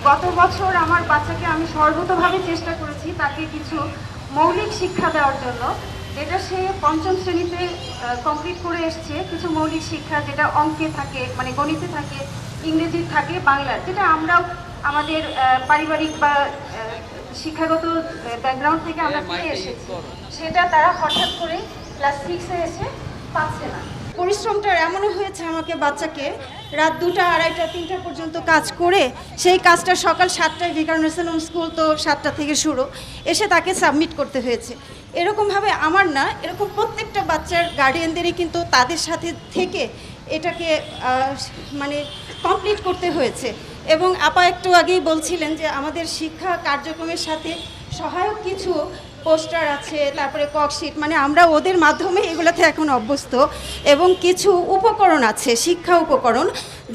গত বছর আমার বাচ্চাকে আমি সর্বতোভাবে চেষ্টা করেছি তাকে কিছু মৌলিক শিক্ষা দেওয়ার জন্য, যেটা সে পঞ্চম শ্রেণীতে কমপ্লিট করে এসছে। কিছু মৌলিক শিক্ষা যেটা অঙ্কে থাকে, মানে গণিতে থাকে, ইংরেজি থাকে, বাংলার, যেটা আমরাও আমাদের পারিবারিক বা শিক্ষাগত ব্যাকগ্রাউন্ড থেকে আমরা পেয়ে এসেছি, সেটা তারা হঠাৎ করে ক্লাস 6-এ এসে পাচ্ছে না। পরিশ্রমটা এমনও হয়েছে আমাকে বাচ্চাকে রাত 2টা, 2:30, 3টা পর্যন্ত কাজ করে সেই কাজটা সকাল 7টায় ভিকারুন্নিসা স্কুল তো 7টা থেকে শুরু, এসে তাকে সাবমিট করতে হয়েছে। এরকমভাবে আমার না, এরকম প্রত্যেকটা বাচ্চার গার্ডিয়ানদেরই কিন্তু তাদের সাথে থেকে এটাকে মানে কমপ্লিট করতে হয়েছে। এবং আপা একটু আগেই বলছিলেন যে আমাদের শিক্ষা কার্যক্রমের সাথে সহায়ক কিছু পোস্টার আছে, তারপরে ককশিট, মানে আমরা ওদের মাধ্যমে এগুলোতে এখন অভ্যস্ত। এবং কিছু উপকরণ আছে, শিক্ষা উপকরণ,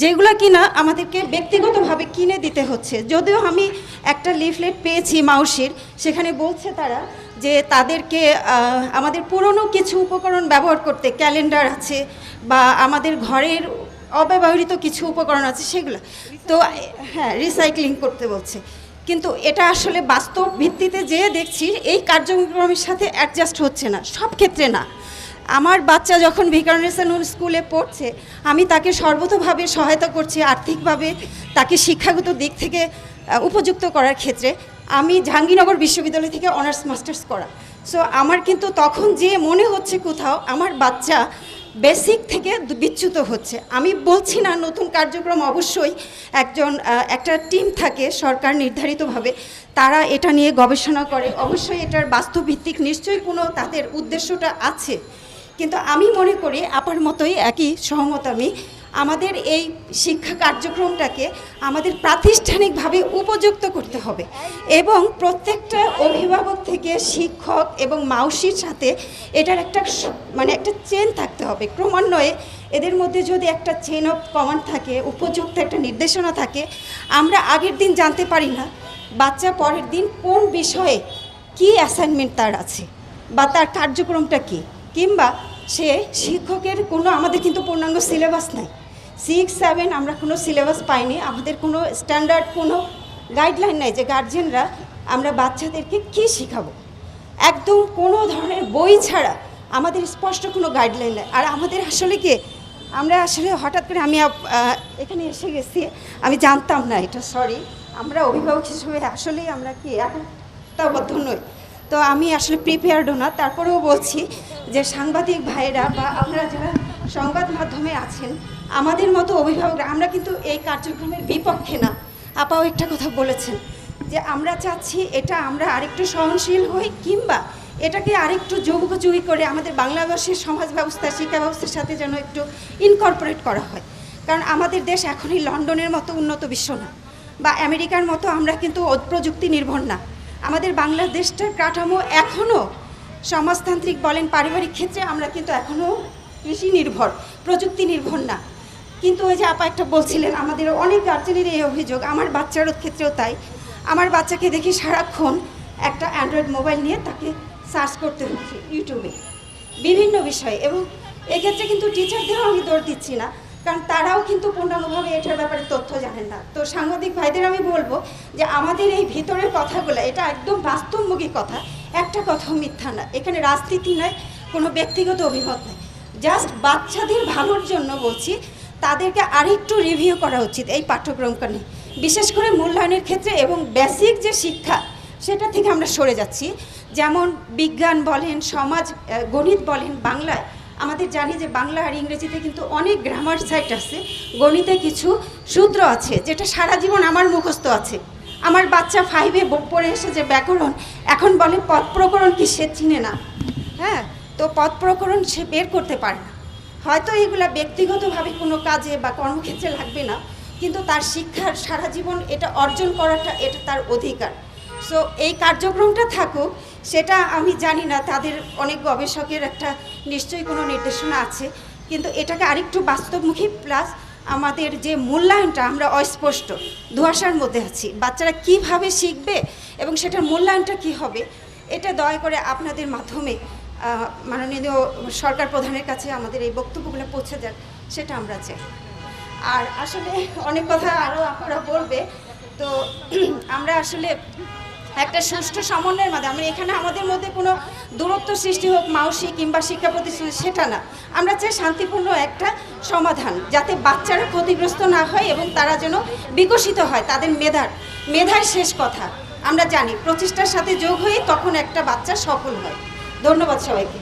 যেগুলো কিনা আমাদেরকে ব্যক্তিগতভাবে কিনে দিতে হচ্ছে। যদিও আমি একটা লিফলেট পেয়েছি মাউসির, সেখানে বলছে তারা যে তাদেরকে আমাদের পুরনো কিছু উপকরণ ব্যবহার করতে, ক্যালেন্ডার আছে বা আমাদের ঘরের অব্যবহৃত কিছু উপকরণ আছে সেগুলো, তো হ্যাঁ রিসাইক্লিং করতে বলছে। কিন্তু এটা আসলে বাস্তব ভিত্তিতে যেয়ে দেখছি এই কার্যক্রমের সাথে অ্যাডজাস্ট হচ্ছে না, সব ক্ষেত্রে না। আমার বাচ্চা যখন ভিকারুন্নিসা স্কুলে পড়ছে, আমি তাকে সর্বতোভাবে সহায়তা করছি আর্থিকভাবে, তাকে শিক্ষাগত দিক থেকে উপযুক্ত করার ক্ষেত্রে। আমি জাহাঙ্গীরনগর বিশ্ববিদ্যালয় থেকে অনার্স মাস্টার্স করা, সো আমার কিন্তু তখন যে মনে হচ্ছে কোথাও আমার বাচ্চা বেসিক থেকে বিচ্যুত হচ্ছে। আমি বলছি না নতুন কার্যক্রম, অবশ্যই একটা টিম থাকে সরকার নির্ধারিতভাবে, তারা এটা নিয়ে গবেষণা করে, অবশ্যই এটার বাস্তবভিত্তিক নিশ্চয়ই কোনো তাদের উদ্দেশ্যটা আছে। কিন্তু আমি মনে করি আপার মতোই একই সহমত আমি, আমাদের এই শিক্ষা কার্যক্রমটাকে আমাদের প্রাতিষ্ঠানিকভাবে উপযুক্ত করতে হবে এবং প্রত্যেকটা অভিভাবক থেকে শিক্ষক এবং মাউসির সাথে এটার একটা চেন থাকতে হবে। ক্রমান্বয়ে এদের মধ্যে যদি একটা চেন অফ কমান্ড থাকে, উপযুক্ত একটা নির্দেশনা থাকে, আমরা আগের দিন জানতে পারি না বাচ্চা পরের দিন কোন বিষয়ে কি অ্যাসাইনমেন্ট তার আছে বা তার কার্যক্রমটা কী, কিংবা সে শিক্ষকের কোনো, আমাদের কিন্তু পূর্ণাঙ্গ সিলেবাস নাই, 6, 7 আমরা কোনো সিলেবাস পাইনি, আমাদের কোনো স্ট্যান্ডার্ড কোনো গাইডলাইন নাই যে গার্জেনরা আমরা বাচ্চাদেরকে কী শেখাবো। একদম কোনো ধরনের বই ছাড়া আমাদের স্পষ্ট কোনো গাইডলাইন নেই। আর আমাদের আসলে কি, আমরা আসলে হঠাৎ করে আমি এখানে এসে গেছি, আমি জানতাম না এটা, সরি, আমরা অভিভাবক হিসেবে আসলেই আমরা কি এখন তাবদ্ধ নই, তো আমি আসলে প্রিপেয়ার্ডও না। তারপরেও বলছি যে সাংবাদিক ভাইরা বা আপনারা যারা সংবাদ মাধ্যমে আছেন, আমাদের মতো অভিভাবকরা আমরা কিন্তু এই কার্যক্রমের বিপক্ষে না। আপাও একটা কথা বলেছেন যে আমরা চাচ্ছি এটা আমরা আরেকটু সহনশীল হই, কিংবা এটাকে আরেকটু যুগোপযোগী করে আমাদের বাংলাদেশের সমাজ ব্যবস্থা, শিক্ষা ব্যবস্থার সাথে যেন একটু ইনকর্পোরেট করা হয়। কারণ আমাদের দেশ এখনই লন্ডনের মতো উন্নত বিশ্ব না, বা আমেরিকার মতো আমরা কিন্তু প্রযুক্তি নির্ভর না। আমাদের বাংলাদেশটার কাঠামো এখনও সমাজতান্ত্রিক বলেন, পারিবারিক ক্ষেত্রে আমরা কিন্তু এখনও কৃষি নির্ভর, প্রযুক্তি নির্ভর না। কিন্তু ওই যে আপা একটা বলছিলেন, আমাদের অনেক গার্জেনের এই অভিযোগ, আমার বাচ্চার ক্ষেত্রেও তাই। আমার বাচ্চাকে দেখি সারাক্ষণ একটা অ্যান্ড্রয়েড মোবাইল নিয়ে তাকে সার্চ করতে হচ্ছে ইউটিউবে বিভিন্ন বিষয়ে। এবং এক্ষেত্রে কিন্তু টিচারদেরও আমি দৌড় দিচ্ছি না, কারণ তারাও কিন্তু পূর্ণাঙ্গভাবে এটার ব্যাপারে তথ্য জানেন না। তো সাংবাদিক ভাইদের আমি বলবো যে আমাদের এই ভিতরের কথাগুলো, এটা একদম বাস্তবমুখী কথা, একটা কথাও মিথ্যা না, এখানে রাজনীতি নয়, কোনো ব্যক্তিগত অভিমত নেই, জাস্ট বাচ্চাদের ভালোর জন্য বলছি তাদেরকে আরেকটু রিভিউ করা উচিত এই পাঠ্যক্রমটা নিয়ে, বিশেষ করে মূল্যায়নের ক্ষেত্রে। এবং বেসিক যে শিক্ষা সেটা থেকে আমরা সরে যাচ্ছি, যেমন বিজ্ঞান বলেন, সমাজ, গণিত বলেন, বাংলায় আমাদের জানি যে বাংলা আর ইংরেজিতে কিন্তু অনেক গ্রামার সাইট আছে, গণিতে কিছু সূত্র আছে যেটা সারা জীবন আমার মুখস্থ আছে। আমার বাচ্চা 5-এ পড়ে এসে যে ব্যাকরণ, এখন বলে পদ প্রকরণ কি সে চিনে না, হ্যাঁ, তো পদ প্রকরণ সে বের করতে পারে না। হয়তো এগুলা ব্যক্তিগতভাবে কোনো কাজে বা কর্মক্ষেত্রে লাগবে না, কিন্তু তার শিক্ষার সারা জীবন এটা অর্জন করাটা এটা তার অধিকার। সো এই কার্যক্রমটা থাকুক, সেটা আমি জানি না, তাদের অনেক গবেষকের একটা নিশ্চয়ই কোনো নির্দেশনা আছে, কিন্তু এটাকে আরেকটু বাস্তবমুখী, প্লাস আমাদের যে মূল্যায়নটা আমরা অস্পষ্ট ধোঁয়াশার মধ্যে আছি, বাচ্চারা কিভাবে শিখবে এবং সেটার মূল্যায়নটা কি হবে, এটা দয়া করে আপনাদের মাধ্যমে মাননীয় সরকার প্রধানের কাছে আমাদের এই বক্তব্যগুলো পৌঁছে যাক, সেটা আমরা চাই। আর আসলে অনেক কথা আরও আপনারা বলবে, তো আমরা আসলে একটা সুষ্ঠু সমন্বয়ের মাধ্যমে আমরা এখানে আমাদের মধ্যে কোনো দূরত্ব সৃষ্টি হোক মাউসি কিংবা শিক্ষা প্রতিষ্ঠান সেটা না, আমরা চাই শান্তিপূর্ণ একটা সমাধান, যাতে বাচ্চারা ক্ষতিগ্রস্ত না হয় এবং তারা যেন বিকশিত হয়। তাদের মেধার শেষ কথা আমরা জানি, প্রচেষ্টার সাথে যোগ হয়ে তখন একটা বাচ্চা সফল হয়। ধন্যবাদ সবাইকে।